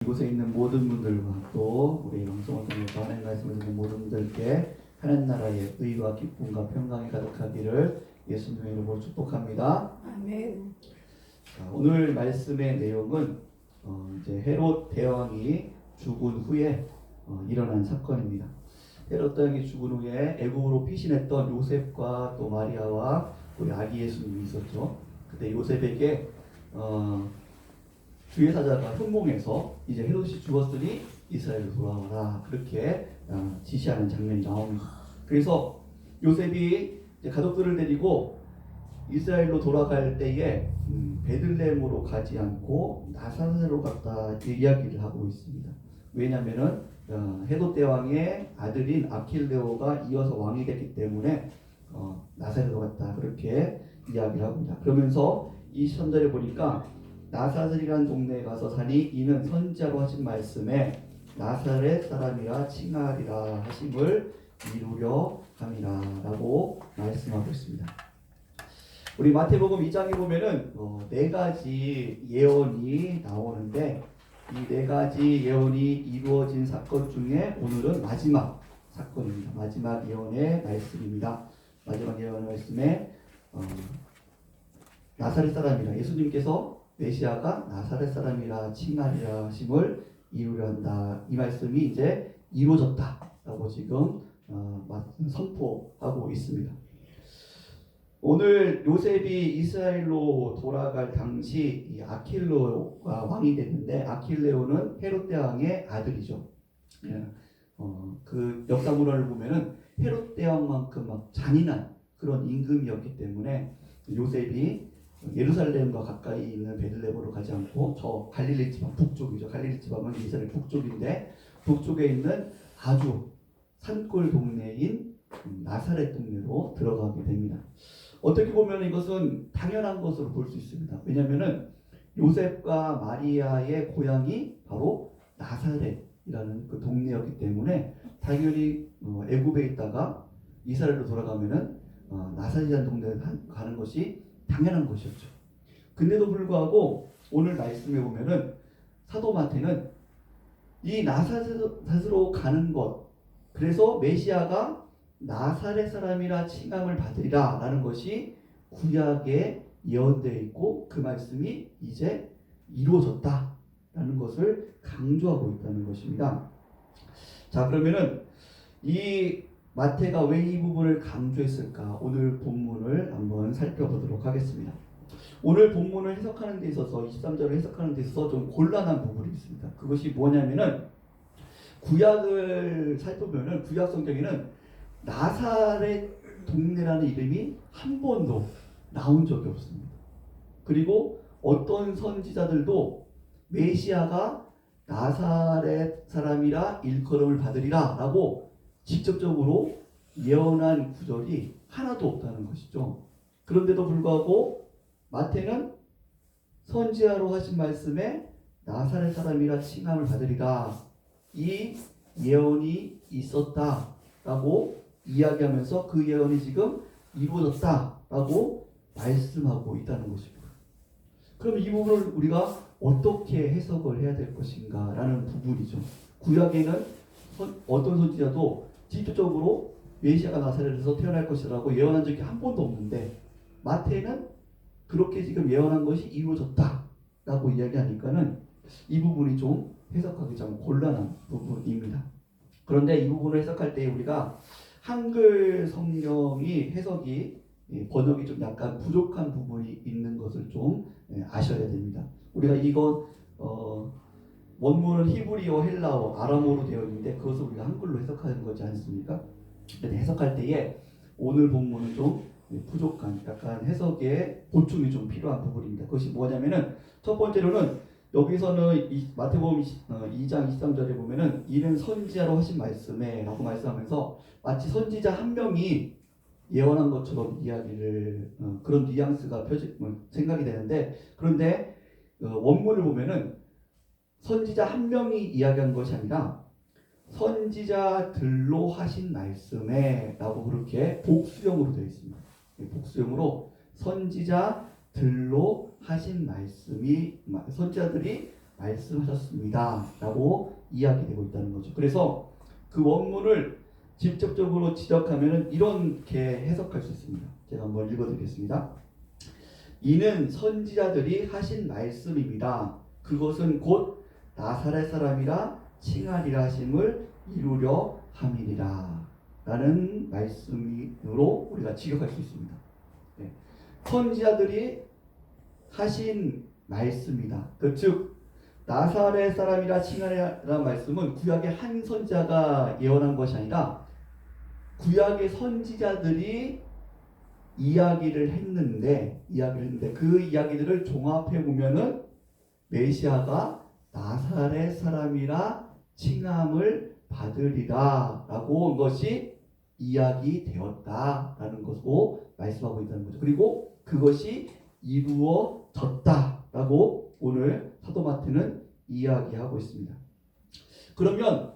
이곳에 있는 모든 분들과 또 우리 방송을 통해서 하나님 말씀을 듣는 모든 분들께 하나님 나라의 의와 기쁨과 평강이 가득하기를 예수님의 이름으로 축복합니다. 아멘. 자, 오늘 말씀의 내용은 이제 헤롯 대왕이 죽은 후에 일어난 사건입니다. 헤롯 대왕이 죽은 후에 애굽으로 피신했던 요셉과 또 마리아와 우리 아기 예수님이 있었죠. 그때 요셉에게 주의 사자가 현몽해서 이제 헤롯이 죽었으니 이스라엘로 돌아와라 그렇게 지시하는 장면이 나옵니다. 그래서 요셉이 이제 가족들을 데리고 이스라엘로 돌아갈 때에 베들레헴으로 가지 않고 나사렛으로 갔다 이야기를 하고 있습니다. 왜냐하면은 헤롯 대왕의 아들인 아킬레오가 이어서 왕이 됐기 때문에 나사렛으로 갔다 그렇게 이야기를 합니다. 그러면서 이 23절에 보니까 나사렛이라는 동네에 가서 사니 이는 선지자로 하신 말씀에 나사렛 사람이라 칭하리라 하심을 이루려 함이라 라고 말씀하고 있습니다. 우리 마태복음 2장에 보면은 네 가지 예언이 나오는데 이 네 가지 예언이 이루어진 사건 중에 오늘은 마지막 사건입니다. 마지막 예언의 말씀입니다. 마지막 예언의 말씀에 나사렛 사람이라 예수님께서 메시아가 나사렛 사람이라 칭하리라 하심을 이루려 한다. 이 말씀이 이제 이루어졌다라고 지금 선포하고 있습니다. 오늘 요셉이 이스라엘로 돌아갈 당시 이 아킬레오가 왕이 됐는데 아킬레오는 헤롯 대왕의 아들이죠. 그 역사문화를 보면은 헤롯 대왕만큼 막 잔인한 그런 임금이었기 때문에 요셉이 예루살렘과 가까이 있는 베들레헴으로 가지 않고 저 갈릴리 지방 북쪽이죠. 갈릴리 지방은 이스라엘 북쪽인데 북쪽에 있는 아주 산골 동네인 나사렛 동네로 들어가게 됩니다. 어떻게 보면 이것은 당연한 것으로 볼 수 있습니다. 왜냐하면은 요셉과 마리아의 고향이 바로 나사렛이라는 그 동네였기 때문에 당연히 애굽에 있다가 이스라엘로 돌아가면은 나사렛이라는 동네에 가는 것이 당연한 것이었죠. 근데도 불구하고 오늘 말씀에 보면은 사도 마태는 이 나사렛으로 가는 것, 그래서 메시아가 나사렛 사람이라 칭함을 받으리라 라는 것이 구약에 예언되어 있고 그 말씀이 이제 이루어졌다 라는 것을 강조하고 있다는 것입니다. 자, 그러면은 이 마태가 왜 이 부분을 강조했을까? 오늘 본문을 한번 살펴보도록 하겠습니다. 오늘 본문을 해석하는 데 있어서 23절을 해석하는 데 있어서 좀 곤란한 부분이 있습니다. 그것이 뭐냐면은 구약을 살펴보면은 구약 성경에는 나사렛 동네라는 이름이 한 번도 나온 적이 없습니다. 그리고 어떤 선지자들도 메시아가 나사렛 사람이라 일컬음을 받으리라 라고 직접적으로 예언한 구절이 하나도 없다는 것이죠. 그런데도 불구하고 마태는 선지자로 하신 말씀에 나사렛 사람이라 칭함을 받으리라 이 예언이 있었다라고 이야기하면서 그 예언이 지금 이루어졌다라고 말씀하고 있다는 것입니다. 그럼 이 부분을 우리가 어떻게 해석을 해야 될 것인가 라는 부분이죠. 구약에는 어떤 선지자도 직접적으로 메시아가 나사렛에서 태어날 것이라고 예언한 적이 한 번도 없는데 마태는 그렇게 지금 예언한 것이 이루어졌다라고 이야기하니까는 이 부분이 좀 해석하기 좀 곤란한 부분입니다. 그런데 이 부분을 해석할 때 우리가 한글 성경이 해석이 번역이 좀 약간 부족한 부분이 있는 것을 좀 아셔야 됩니다. 우리가 이건 원문은 히브리어, 헬라어, 아람어로 되어 있는데 그것을 우리가 한글로 해석하는 거지 않습니까? 근데 해석할 때에 오늘 본문은 좀 부족한 약간 해석에 보충이 좀 필요한 부분입니다. 그것이 뭐냐면은 첫 번째로는 여기서는 마태복음 2장 23절에 보면은 이는 선지자로 하신 말씀에 라고 말씀하면서 마치 선지자 한 명이 예언한 것처럼 이야기를 그런 뉘앙스가 생각이 되는데 그런데 원문을 보면은 선지자 한 명이 이야기한 것이 아니라 선지자들로 하신 말씀에 라고 그렇게 복수형으로 되어 있습니다. 복수형으로 선지자들로 하신 말씀이 선지자들이 말씀하셨습니다 라고 이야기되고 있다는 거죠. 그래서 그 원문을 직접적으로 지적하면 이렇게 해석할 수 있습니다. 제가 한번 읽어드리겠습니다. 이는 선지자들이 하신 말씀입니다. 그것은 곧 나사렛 사람이라 칭하리라 하심을 이루려 함이니라 라는 말씀으로 우리가 직역할 수 있습니다. 네. 선지자들이 하신 말씀이다. 즉 나사렛 사람이라 칭하리라는 말씀은 구약의 한 선지자가 예언한 것이 아니라 구약의 선지자들이 이야기를 했는데 그 이야기들을 종합해 보면은 메시아가 나사렛 사람이라 칭함을 받으리라라고 한 것이 이야기되었다라는 것으로 말씀하고 있다는 거죠. 그리고 그것이 이루어졌다라고 오늘 사도 마태는 이야기하고 있습니다. 그러면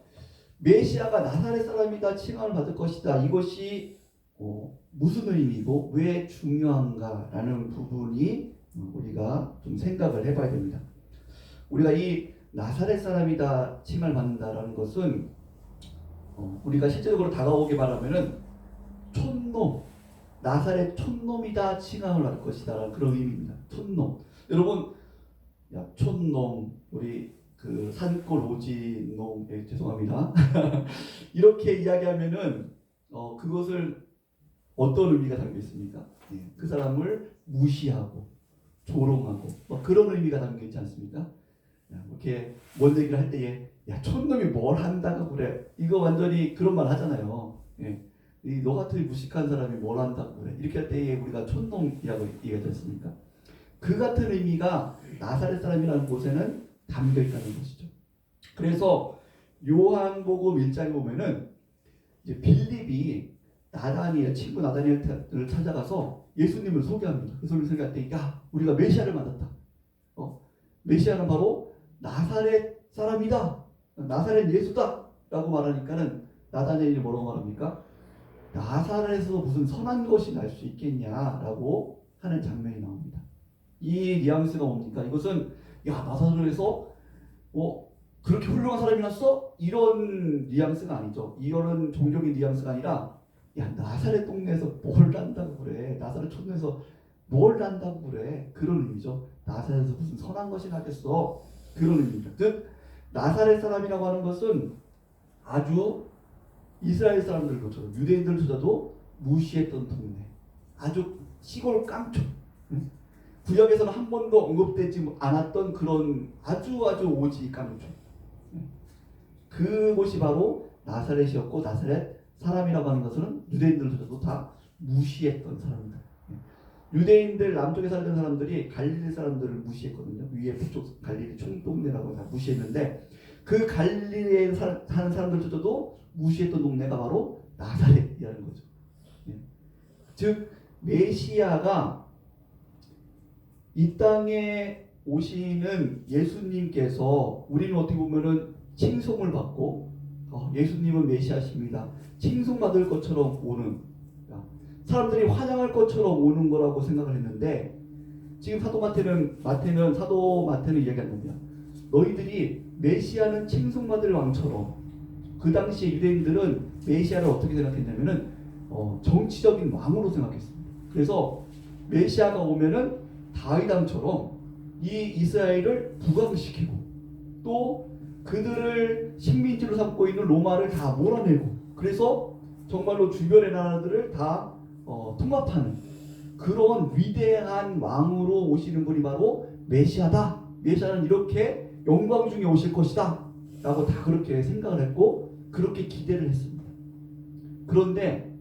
메시아가 나사렛 사람이다 칭함을 받을 것이다. 이것이 무슨 의미고 왜 중요한가라는 부분이 우리가 좀 생각을 해봐야 됩니다. 우리가 이 나사렛 사람이다 칭함을 받는다라는 것은 우리가 실제적으로 다가오게 말하면은 촌놈, 나사렛 촌놈이다 칭함을 받을 것이다라는 그런 의미입니다. 촌놈. 여러분, 야 촌놈, 우리 그 산골 오지놈, 죄송합니다. 이렇게 이야기하면은 그것을 어떤 의미가 담겨 있습니까? 그 사람을 무시하고 조롱하고 그런 의미가 담겨 있지 않습니까? 이렇게 뭔 얘기를 할 때에 야 촌놈이 뭘 한다고 그래, 이거 완전히 그런 말 하잖아요. 너 같은 무식한 사람이 뭘 한다고 그래, 이렇게 할 때에 우리가 촌놈이라고 얘기하지 않습니까? 그 같은 의미가 나사렛 사람이라는 곳에는 담겨 있다는 것이죠. 그래서 요한복음 1장에 보면은 이제 빌립이 나다니엘, 친구 나다니엘을 찾아가서 예수님을 소개합니다. 예수님을 소개할 때, 야, 우리가 메시아를 만났다. 메시아는 바로 나사렛 사람이다. 나사렛 예수다. 라고 말하니까는 나다니엘이 뭐라고 말합니까? 나사렛에서 무슨 선한 것이 날 수 있겠냐라고 하는 장면이 나옵니다. 이 뉘앙스가 뭡니까? 이것은 야, 나사렛에서 그렇게 훌륭한 사람이 났어? 이런 뉘앙스가 아니죠. 이거는 종교적인 뉘앙스가 아니라 야, 나사렛 동네에서 뭘 난다고 그래, 나사렛 촌에서 뭘 난다고 그래, 그런 의미죠. 나사렛에서 무슨 선한 것이 나겠어, 그런 의미입니다. 즉 나사렛 사람이라고 하는 것은 아주 이스라엘 사람들조차도 유대인들조차도 무시했던 동네, 아주 시골 깡촌, 구약에서는 한 번도 언급되지 않았던 그런 아주 오지 깡촌, 그곳이 바로 나사렛이었고, 나사렛 사람이라고 하는 것은 유대인들조차도 다 무시했던 사람들. 유대인들 남쪽에 살던 사람들이 갈릴리 사람들을 무시했거든요. 위에 북쪽 갈릴리 총동네라고 다 무시했는데 그 갈릴리에 사는 사람들조차도 무시했던 동네가 바로 나사렛이라는 거죠. 즉 메시아가 이 땅에 오시는 예수님께서 우리는 어떻게 보면은 칭송을 받고 예수님은 메시아십니다, 칭송받을 것처럼 오는, 사람들이 환영할 것처럼 오는 거라고 생각을 했는데 지금 사도 마태는 이야기하는 겁니다. 너희들이 메시아는 칭송받을 왕처럼, 그 당시에 유대인들은 메시아를 어떻게 생각했냐면은 정치적인 왕으로 생각했습니다. 그래서 메시아가 오면은 다윗 왕처럼 이 이스라엘을 부강시키고 또 그들을 식민지로 삼고 있는 로마를 다 몰아내고, 그래서 정말로 주변의 나라들을 다 통합하는 그런 위대한 왕으로 오시는 분이 바로 메시아다. 메시아는 이렇게 영광 중에 오실 것이다 라고 다 그렇게 생각을 했고 그렇게 기대를 했습니다. 그런데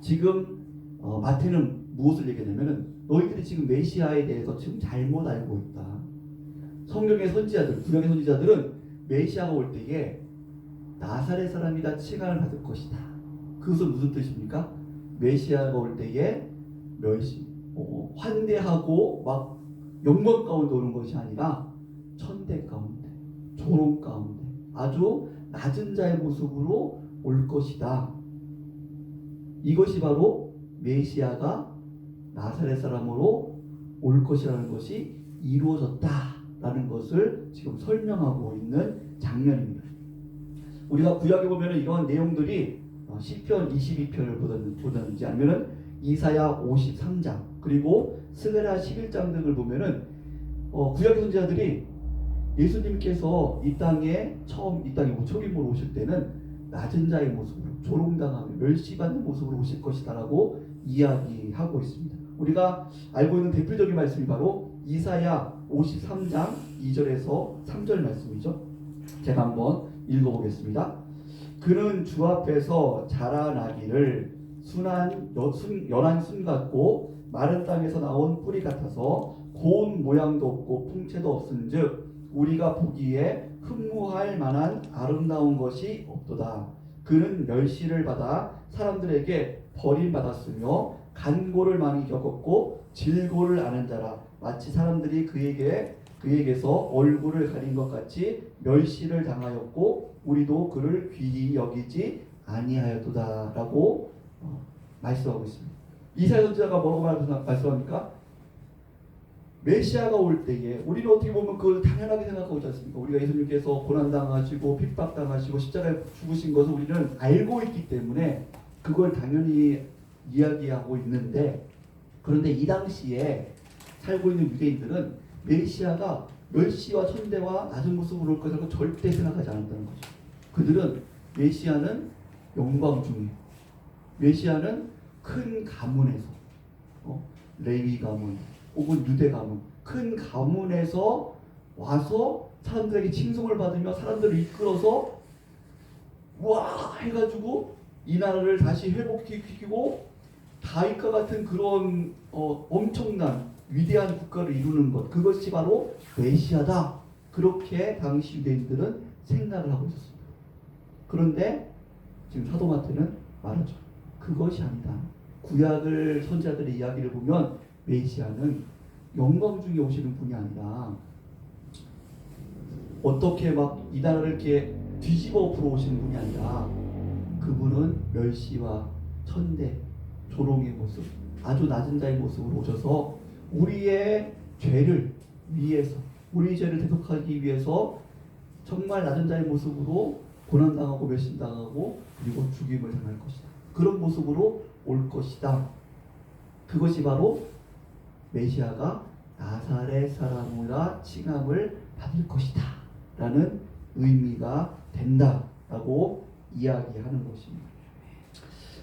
지금 마태는 무엇을 얘기하냐면은 너희들이 지금 메시아에 대해서 지금 잘못 알고 있다. 성경의 선지자들, 구약의 선지자들은 메시아가 올 때에 나사렛 사람이다 칭함을 받을 것이다. 그것은 무슨 뜻입니까? 메시아가 올 때에 환대하고 막 영광 가운데 오는 것이 아니라 천대 가운데, 조롱 가운데 아주 낮은 자의 모습으로 올 것이다. 이것이 바로 메시아가 나사렛 사람으로 올 것이라는 것이 이루어졌다 것이다라는 것을 지금 설명하고 있는 장면입니다. 우리가 구약에 보면 이런 내용들이 시편 22편을 보든지 아니면은 이사야 53장 그리고 스가랴 11장 등을 보면은 구약의 선지자들이 예수님께서 이 땅에 초림으로 오실 때는 낮은 자의 모습으로 조롱당하며 멸시받는 모습으로 오실 것이다라고 이야기하고 있습니다. 우리가 알고 있는 대표적인 말씀이 바로 이사야 53장 2절에서 3절 말씀이죠. 제가 한번 읽어보겠습니다. 그는 주 앞에서 자라나기를 연한 순 같고 마른 땅에서 나온 뿌리 같아서 고운 모양도 없고 풍채도 없은즉 우리가 보기에 흠모할 만한 아름다운 것이 없도다. 그는 멸시를 받아 사람들에게 버림받았으며 간고를 많이 겪었고 질고를 아는 자라. 마치 사람들이 그에게서 얼굴을 가린 것 같이 멸시를 당하였고 우리도 그를 귀히 여기지 아니하였도다라고 말씀하고 있습니다. 이사야 선지자가 뭐라고 말씀합니까? 메시아가 올 때에 우리는 어떻게 보면 그걸 당연하게 생각하고 있지 않습니까? 우리가 예수님께서 고난당하시고 핍박당하시고 십자가에 죽으신 것을 우리는 알고 있기 때문에 그걸 당연히 이야기하고 있는데, 그런데 이 당시에 살고 있는 유대인들은 메시아가 멸시와 천대와 낮은 모습으로 올 것이라고 절대 생각하지 않았다는 거죠. 그들은 메시아는 영광 중에, 메시아는 큰 가문에서, 레위 가문 혹은 유대 가문, 큰 가문에서 와서 사람들에게 칭송을 받으며 사람들을 이끌어서 와 해가지고 이 나라를 다시 회복시키고 다윗과 같은 그런 엄청난 위대한 국가를 이루는 것, 그것이 바로 메시아다. 그렇게 당시 유대인들은 생각을 하고 있었습니다. 그런데 지금 사도 마태는 말하죠. 그것이 아니다. 구약을 선지자들의 이야기를 보면 메시아는 영광 중에 오시는 분이 아니라 어떻게 막 이 나라를 이렇게 뒤집어 엎어 오시는 분이 아니라 그분은 멸시와 천대, 조롱의 모습, 아주 낮은 자의 모습으로 오셔서 우리의 죄를 위해서, 우리의 죄를 대속하기 위해서 정말 낮은 자의 모습으로 고난당하고 멸신당하고 그리고 죽임을 당할 것이다. 그런 모습으로 올 것이다. 그것이 바로 메시아가 나사렛 사람이라 칭함을 받을 것이다 라는 의미가 된다라고 이야기하는 것입니다.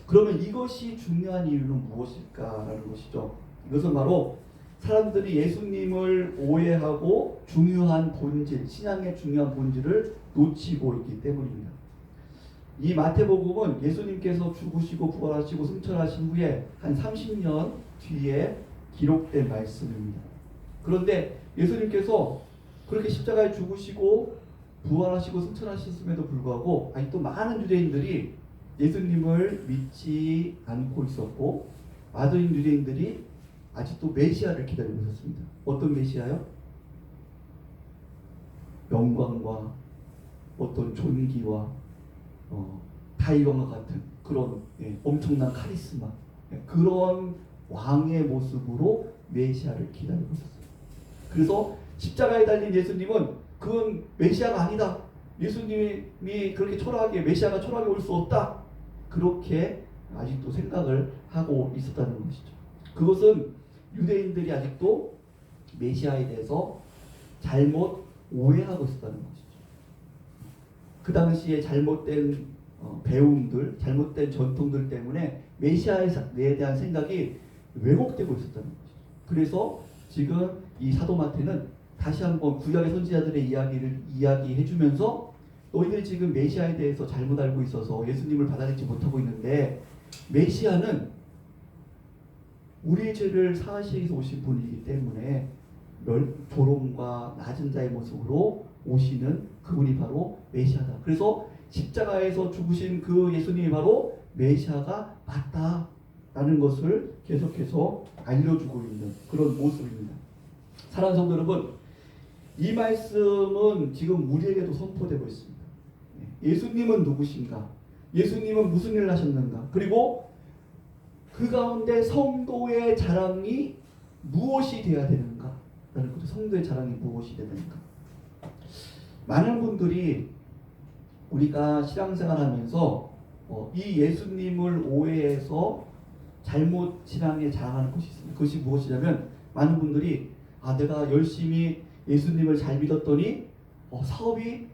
그러면 이것이 중요한 이유는 무엇일까라는 것이죠. 이것은 바로 사람들이 예수님을 오해하고 중요한 본질, 신앙의 중요한 본질을 놓치고 있기 때문입니다. 이 마태복음은 예수님께서 죽으시고 부활하시고 승천하신 후에 한 30년 뒤에 기록된 말씀입니다. 그런데 예수님께서 그렇게 십자가에 죽으시고 부활하시고 승천하셨음에도 불구하고 아직도 많은 유대인들이 예수님을 믿지 않고 있었고, 많은 유대인들이 아직도 메시아를 기다리고 있었습니다. 어떤 메시아요? 영광과 어떤 존귀와 다윗왕과 같은 그런 엄청난 카리스마, 그런 왕의 모습으로 메시아를 기다리고 있었어요. 그래서 십자가에 달린 예수님은 그건 메시아가 아니다. 예수님이 그렇게 초라하게, 메시아가 초라하게 올 수 없다. 그렇게 아직도 생각을 하고 있었다는 것이죠. 그것은 유대인들이 아직도 메시아에 대해서 잘못 오해하고 있었다는 것이죠. 그 당시에 잘못된 배움들, 잘못된 전통들 때문에 메시아에 대한 생각이 왜곡되고 있었다는 것이죠. 그래서 지금 이 사도 마태는 다시 한번 구약의 선지자들의 이야기를 이야기해주면서 너희들이 지금 메시아에 대해서 잘못 알고 있어서 예수님을 받아들이지 못하고 있는데, 메시아는 우리의 죄를 사하시기 위해서 오신 분이기 때문에 조롱과 낮은 자의 모습으로 오시는 그분이 바로 메시아다. 그래서 십자가에서 죽으신 그 예수님이 바로 메시아가 맞다라는 것을 계속해서 알려주고 있는 그런 모습입니다. 사랑하는 성도 여러분, 이 말씀은 지금 우리에게도 선포되고 있습니다. 예수님은 누구신가? 예수님은 무슨 일을 하셨는가? 그리고 그 가운데 성도의 자랑이 무엇이 되어야 되는가? 라는 거죠. 성도의 자랑이 무엇이 되는가. 많은 분들이 우리가 신앙생활하면서 이 예수님을 오해해서 잘못 신앙에 자랑하는 것이 있습니다. 그것이 무엇이냐면 많은 분들이 내가 열심히 예수님을 잘 믿었더니 사업이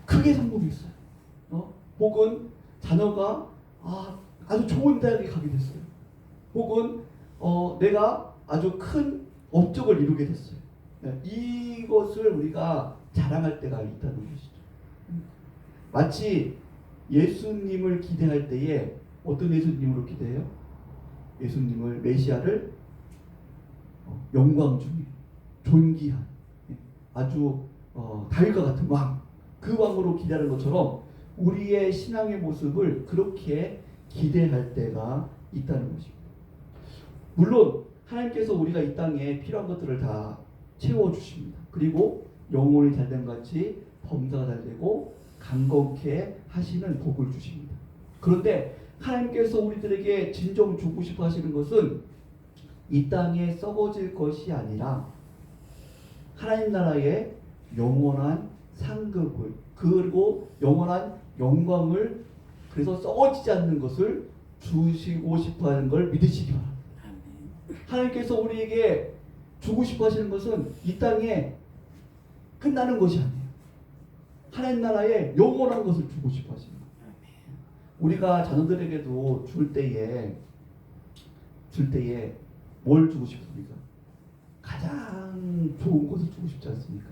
크게 성공했어요. 혹은 자녀가 아주 좋은 대학에 가게 됐어요. 혹은 내가 아주 큰 업적을 이루게 됐어요. 이것을 우리가 자랑할 때가 있다는 것이죠. 마치 예수님을 기대할 때에 어떤 예수님으로 기대해요? 예수님을 메시아를 영광 중에 존귀한 아주 다윗과 같은 왕, 그 왕으로 기대하는 것처럼 우리의 신앙의 모습을 그렇게 기대할 때가 있다는 것입니다. 물론 하나님께서 우리가 이 땅에 필요한 것들을 다 채워주십니다. 그리고 영혼이 잘된 같이 범사가 잘되고 강건케 하시는 복을 주십니다. 그런데 하나님께서 우리들에게 진정 주고 싶어 하시는 것은 이 땅에 썩어질 것이 아니라 하나님 나라의 영원한 상급을, 그리고 영원한 영광을, 그래서 썩어지지 않는 것을 주시고 싶어 하는 걸 믿으시기 바랍니다. 하나님께서 우리에게 주고 싶어 하시는 것은 이 땅에 끝나는 것이 아니에요. 하나님 나라의 영원한 것을 주고 싶어 하시는 거예요. 우리가 자녀들에게도 줄 때에 뭘 주고 싶습니까? 가장 좋은 것을 주고 싶지 않습니까?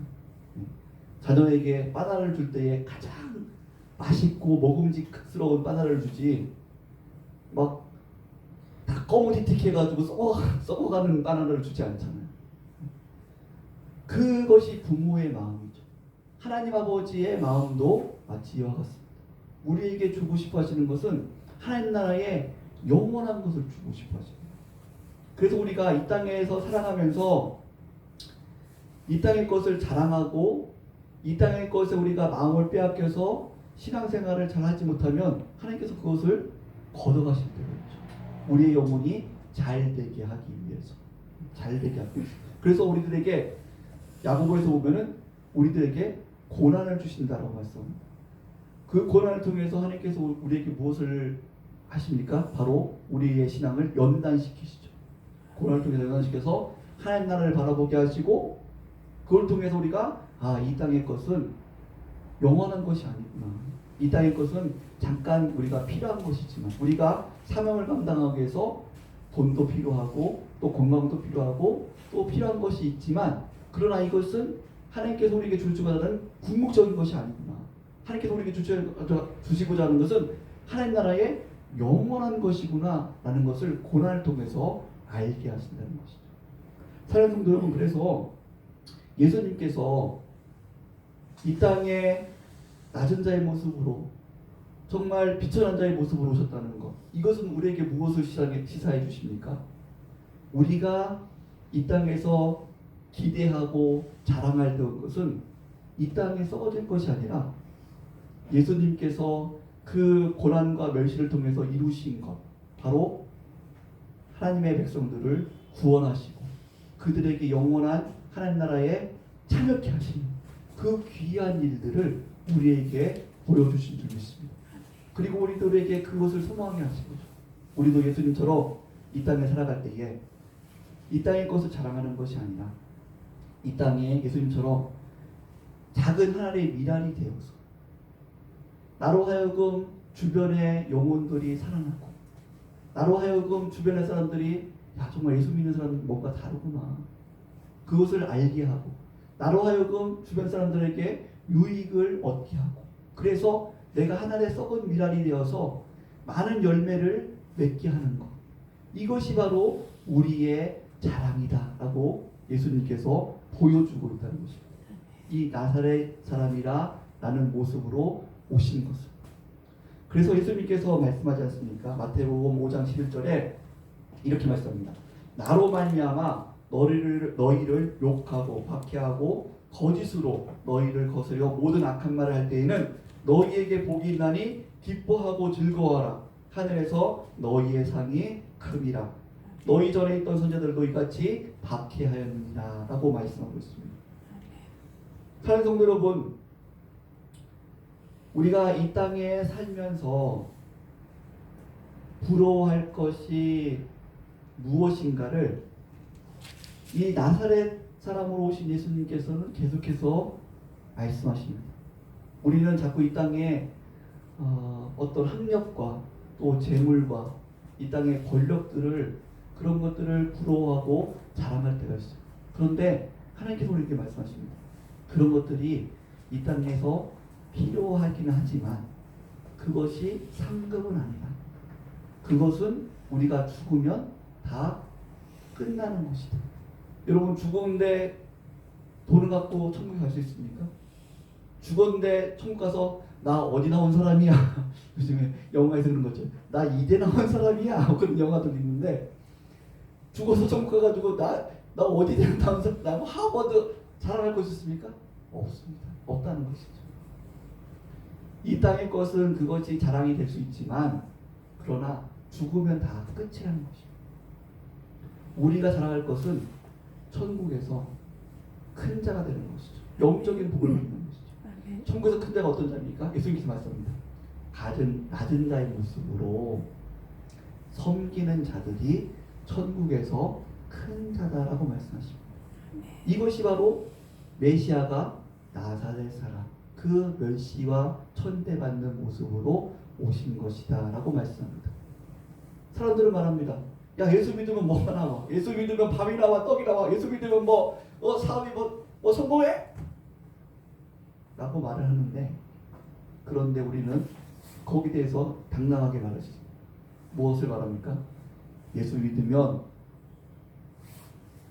자녀에게 바나나를 줄 때에 가장 맛있고 먹음직스러운 바나나를 주지, 막 다 꺼무티틱해가지고 썩어가는 바나나를 주지 않잖아요. 그것이 부모의 마음이죠. 하나님 아버지의 마음도 마치 이와 같습니다. 우리에게 주고 싶어 하시는 것은 하나님 나라의 영원한 것을 주고 싶어 하십니다. 그래서 우리가 이 땅에서 살아가면서 이 땅의 것을 자랑하고 이 땅의 것에 우리가 마음을 빼앗겨서 신앙생활을 잘 하지 못하면 하나님께서 그것을 걷어가실 때가 있죠. 우리의 영혼이 잘 되게 하기 위해서, 잘 되게 하기 위해서. 그래서 우리들에게 야고보에서 보면은 우리들에게 고난을 주신다라고 말씀합니다. 그 고난을 통해서 하나님께서 우리에게 무엇을 하십니까? 바로 우리의 신앙을 연단시키시죠. 고난을 통해서 연단시켜서 하나님 나라를 바라보게 하시고, 그걸 통해서 우리가 이 땅의 것은 영원한 것이 아니구나. 이 땅의 것은 잠깐 우리가 필요한 것이지만, 우리가 사명을 감당하기 위해서 돈도 필요하고 또 건강도 필요하고 또 필요한 것이 있지만, 그러나 이것은 하나님께서 우리에게 주시고자 하는 궁극적인 것이 아니구나. 하나님께서 우리에게 주시고자 하는 것은 하나님 나라의 영원한 것이구나 라는 것을 고난을 통해서 알게 하신다는 것이죠. 사랑하는 성도 여러분, 그래서 예수님께서 이 땅에 낮은 자의 모습으로, 정말 비천한 자의 모습으로 오셨다는 것, 이것은 우리에게 무엇을 시사해 주십니까? 우리가 이 땅에서 기대하고 자랑할 것은 이 땅에 썩어질 것이 아니라 예수님께서 그 고난과 멸시를 통해서 이루신 것, 바로 하나님의 백성들을 구원하시고 그들에게 영원한 하나님 나라에 참여케 하시는 그 귀한 일들을 우리에게 보여주신 줄 믿습니다. 그리고 우리들에게 그것을 소망하게 하신 거죠. 우리도 예수님처럼 이 땅에 살아갈 때에 이 땅의 것을 자랑하는 것이 아니라 이 땅에 예수님처럼 작은 하나의 미랄이 되어서 나로 하여금 주변의 영혼들이 살아나고, 나로 하여금 주변의 사람들이 정말 예수 믿는 사람은 뭔가 다르구나, 그것을 알게 하고, 나로 하여금 주변 사람들에게 유익을 얻게 하고, 그래서 내가 하나의 썩은 미랄이 되어서 많은 열매를 맺게 하는 것, 이것이 바로 우리의 자랑이다 라고 예수님께서 보여주고 있다는 것입니다. 이 나사렛 사람이라 나는 모습으로 오신 것을. 그래서 예수님께서 말씀하지 않습니까? 마태복음 5장 11절에 이렇게 말씀합니다. 나로 말미암아 너희를 욕하고 박해하고 거짓으로 너희를 거스려 모든 악한 말을 할 때에는 너희에게 복이 있나니 기뻐하고 즐거워하라. 하늘에서 너희의 상이 큼이라. 너희 전에 있던 선자들도 이같이 박해하였느니라 라고 말씀하고 있습니다. 사랑하는 성도 여러분, 우리가 이 땅에 살면서 부러워할 것이 무엇인가를 이 나사렛 사람으로 오신 예수님께서는 계속해서 말씀하십니다. 우리는 자꾸 이 땅에 어떤 학력과 또 재물과 이 땅의 권력들을 그런 것들을 부러워하고 자랑할 때가 있어요. 그런데 하나님께서 우리에게 말씀하십니다. 그런 것들이 이 땅에서 필요하기는 하지만 그것이 상급은 아니다. 그것은 우리가 죽으면 다 끝나는 것이다. 여러분, 죽었는데 돈을 갖고 천국에 갈 수 있습니까? 죽었는데 천국 가서 나 어디 나온 사람이야. 요즘에 영화에서 그런 거죠. 나 이대 나온 사람이야. 그런 영화도 있는데 죽어서 천국 가가지고 나 어디 나온 사람, 나 하버드 자랑할 것 있습니까? 없습니다. 없다는 것이죠. 이 땅의 것은 그것이 자랑이 될 수 있지만 그러나 죽으면 다 끝이라는 것입니다. 우리가 자랑할 것은 천국에서 큰 자가 되는 것이죠. 영적인 복을 받는 것이죠. 천국에서 큰 자가 어떤 자입니까? 예수님께서 말씀합니다. 낮은 자의 모습으로 섬기는 자들이 천국에서 큰 자다라고 말씀하십니다. 이것이 바로 메시아가 나사렛 사람, 그 멸시와 천대받는 모습으로 오신 것이다 라고 말씀합니다. 사람들은 말합니다. 야, 예수 믿으면 뭐가 나와? 예수 믿으면 밥이 나와, 떡이 나와. 예수 믿으면 사업이 성공해? 라고 말을 하는데, 그런데 우리는 거기에 대해서 당당하게 말하시죠. 무엇을 말합니까? 예수 믿으면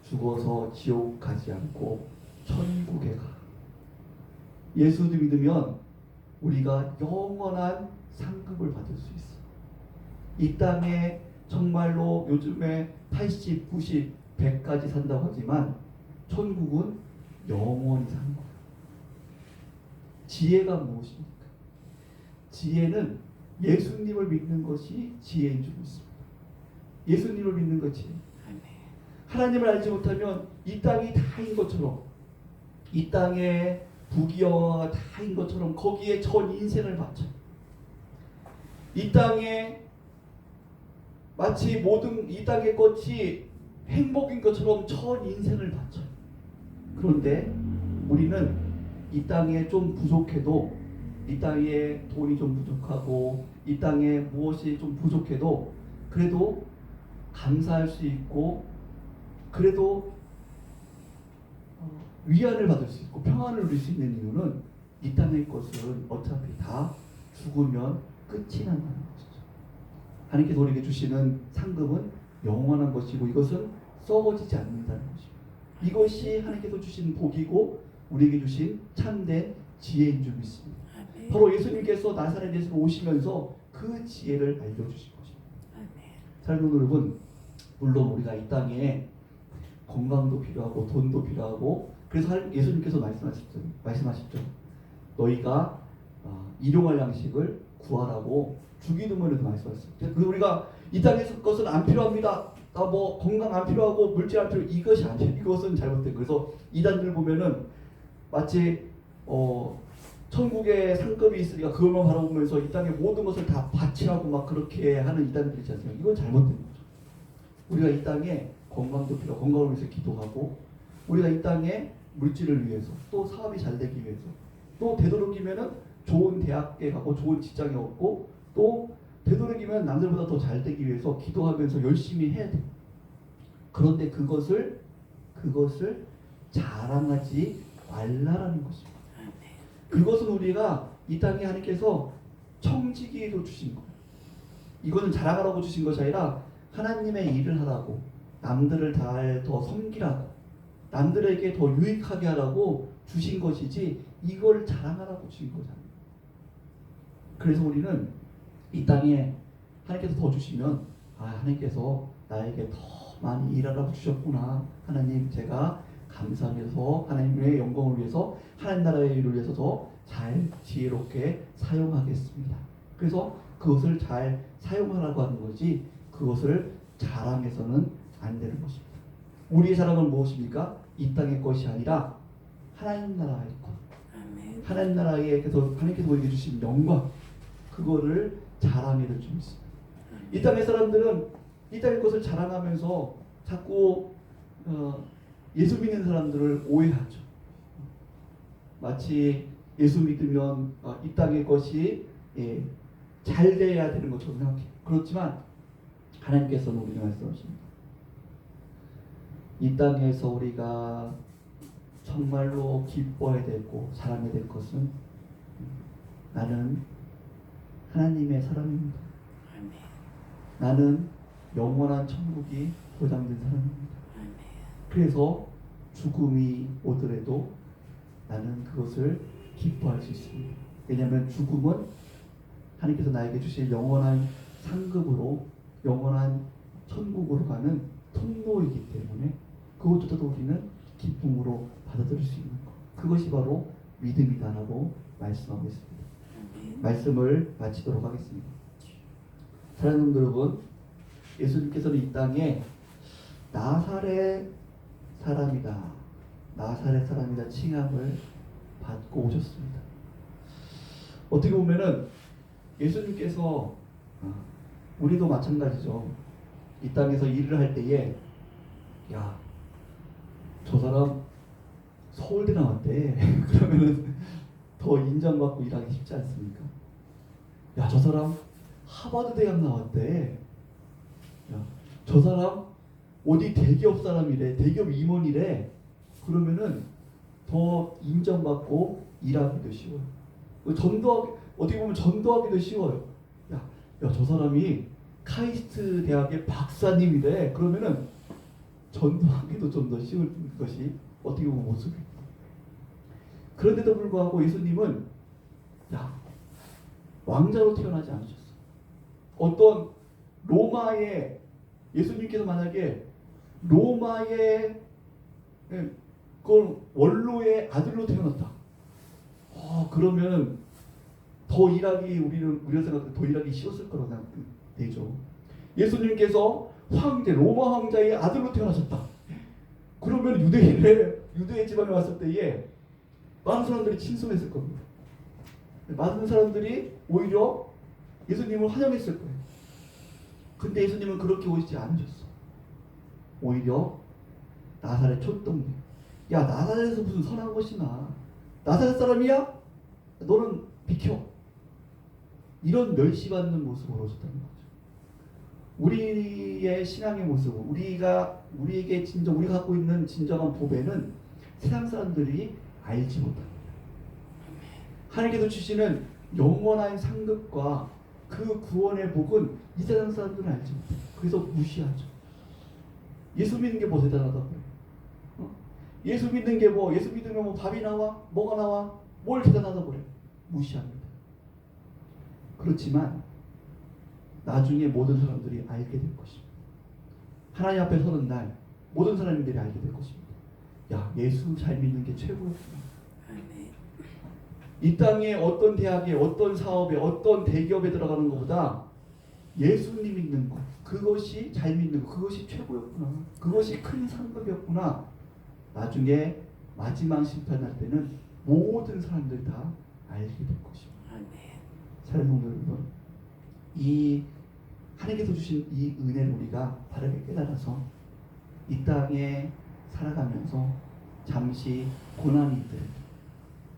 죽어서 지옥 가지 않고 천국에 가. 예수 믿으면 우리가 영원한 상급을 받을 수 있어. 이 땅에 정말로 요즘에 80, 90, 100까지 산다고 하지만 천국은 영원히 사는 거예요. 지혜가 무엇입니까? 지혜는 예수님을 믿는 것이 지혜인 줄 믿습니다. 예수님을 믿는 것이 하나님을 알지 못하면 이 땅이 다인 것처럼, 이 땅에 부귀영화가 다인 것처럼 거기에 전 인생을 바쳐. 이 땅에 마치 모든 이 땅의 것이 행복인 것처럼 전 인생을 바쳐. 그런데 우리는 이 땅에 좀 부족해도, 이 땅에 돈이 좀 부족하고 이 땅에 무엇이 좀 부족해도 그래도 감사할 수 있고, 그래도 위안을 받을 수 있고 평안을 누릴 수 있는 이유는 이 땅의 것은 어차피 다 죽으면 끝이 난다는 것이죠. 하나님께서 우리에게 주시는 상급은 영원한 것이고 이것은 썩어지지 않는다는 것입니다. 이것이 하나님께서 주신 복이고 우리에게 주신 참된 지혜인 줄 믿습니다. 바로 예수님께서 나사렛에서 오시면서 그 지혜를 알려주신 것입니다. 사랑하는 여러분, 물론 우리가 이 땅에 건강도 필요하고 돈도 필요하고, 그래서 예수님께서 말씀하셨죠. 너희가 일용할 양식을 구하라고 주기도문에도 말씀하셨어요. 그래서 우리가 이 땅에서 것은 안 필요합니다. 건강 안 필요하고 물질 안 필요, 이것이 아니에요. 이것은 잘못된. 그래서 이단들 보면은 마치 천국에 상급이 있으니까 그것만 바라보면서 이 땅의 모든 것을 다 바치라고 막 그렇게 하는 이단들이 있지 않습니까? 이건 잘못된 거죠. 우리가 이 땅에 건강도 필요, 건강을 위해서 기도하고, 우리가 이 땅에 물질을 위해서, 또 사업이 잘 되기 위해서, 또 되도록이면은 좋은 대학에 가고 좋은 직장에 얻고, 또 되도록이면 남들보다 더 잘 되기 위해서 기도하면서 열심히 해야 돼. 그런데 그것을 자랑하지 말라라는 것입니다. 그것은 우리가 이 땅에 하나님께서 청지기로 주신 거예요. 이거는 자랑하라고 주신 것이 아니라 하나님의 일을 하라고, 남들을 더 섬기라고, 남들에게 더 유익하게 하라고 주신 것이지 이걸 자랑하라고 주신 거잖아요. 그래서 우리는 이 땅에 하나님께서 더 주시면 하나님께서 나에게 더 많이 일하라고 주셨구나. 하나님, 제가 감사하면서 하나님의 영광을 위해서, 하나님 나라의 일을 위해서 더 잘 지혜롭게 사용하겠습니다. 그래서 그것을 잘 사용하라고 하는 거지 그것을 자랑해서는 안 되는 것입니다. 우리의 사랑은 무엇입니까? 이 땅의 것이 아니라 하나님 나라의 것. 하나님 나라에서 하나님께서 우리에게 주신 영광, 그거를 자랑해야 될 줄 믿습니다. 이 땅의 사람들은 이 땅의 것을 자랑하면서 자꾸 예수 믿는 사람들을 오해하죠. 마치 예수 믿으면 이 땅의 것이 잘 돼야 되는 것처럼 생각해요. 그렇지만 하나님께서는 우리가 말씀하십니다. 이 땅에서 우리가 정말로 기뻐해야 되고 사랑해야 될 것은 나는 하나님의 사람입니다. 나는 영원한 천국이 보장된 사람입니다. 그래서 죽음이 오더라도 나는 그것을 기뻐할 수 있습니다. 왜냐하면 죽음은 하나님께서 나에게 주신 영원한 상급으로 영원한 천국으로 가는 통로이기 때문에 그것조차도 우리는 기쁨으로 받아들일 수 있는 것, 그것이 바로 믿음이다라고 말씀하고 있습니다. 말씀을 마치도록 하겠습니다. 사랑하는 여러분, 예수님께서는 이 땅에 나사렛 사람이다, 나사렛 사람이다 칭함을 받고 오셨습니다. 어떻게 보면은 예수님께서 우리도 마찬가지죠. 이 땅에서 일을 할 때에 야, 저 사람 서울대 나왔대. 그러면은 더 인정받고 일하기 쉽지 않습니까? 야, 저 사람 하버드 대학 나왔대. 야, 저 사람 어디 대기업 사람이래, 대기업 임원이래. 그러면은 더 인정받고 일하기도 쉬워요. 전도하기, 어떻게 보면 전도하기도 쉬워요. 야, 저 사람이 카이스트 대학의 박사님이래. 그러면은 전도하기도 좀 더 쉬울 것이 어떻게 보면 모습이에요. 그런데도 불구하고 예수님은 왕자로 태어나지 않으셨어요. 어떤 로마의, 예수님께서 만약에 로마의 그 원로의 아들로 태어났다. 그러면 더 일하기, 우리가 생각할 때 더 일하기 쉬웠을 거라고 생각되죠. 예수님께서 황제, 로마 황자의 아들로 태어나셨다. 그러면 유대 지방에 왔을 때에 많은 사람들이 친송했을 겁니다. 많은 사람들이 오히려 예수님을 환영했을 거예요. 근데 예수님은 그렇게 오시지 않으셨어. 오히려 나사렛 촌동네. 야, 나사렛에서 무슨 선한 것이 나. 나사렛 사람이야? 너는 비켜. 이런 멸시받는 모습으로 오셨다는 거죠. 우리의 신앙의 모습, 우리가 갖고 있는 진정한 보배는 세상 사람들이 알지 못합니다. 하나님께서 주시는 영원한 상급과 그 구원의 복은 이 세상 사람들은 알지 못해요. 그래서 무시하죠. 예수 믿는 게 뭐 대단하다고 그래요? 예수 믿는 게 뭐, 예수 믿으면 뭐 밥이 나와? 뭐가 나와? 뭘 대단하다고 그래요? 무시합니다. 그렇지만 나중에 모든 사람들이 알게 될 것입니다. 하나님 앞에 서는 날 모든 사람들이 알게 될 것입니다. 야, 예수 잘 믿는 게 최고였구나. 이 땅에 어떤 대학에, 어떤 사업에, 어떤 대기업에 들어가는 것보다 예수님 믿는 것, 그것이 잘 믿는 것, 그것이 최고였구나. 그것이 큰 상급이었구나. 나중에 마지막 심판할 때는 모든 사람들이 다 알게 될 것입니다. 사랑하는 성도 여러분, 이 하나님께서 주신 이 은혜를 우리가 바르게 깨달아서 이 땅에 살아가면서 잠시 고난이 있더라도,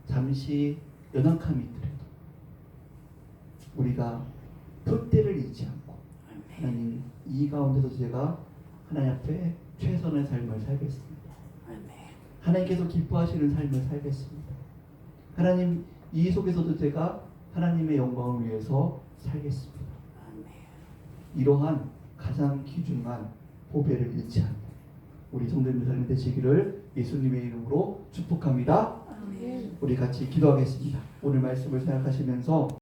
잠시 연약함이 있더라도 우리가 표대를 잊지 않고 하나님, 이 가운데서 제가 하나님 앞에 최선의 삶을 살겠습니다. 하나님께서 기뻐하시는 삶을 살겠습니다. 하나님, 이 속에서도 제가 하나님의 영광을 위해서 살겠습니다. 이러한 가장 귀중한 보배를 잃지 않는 우리 성도님들 삶이 되시기를 예수님의 이름으로 축복합니다. 우리 같이 기도하겠습니다. 오늘 말씀을 생각하시면서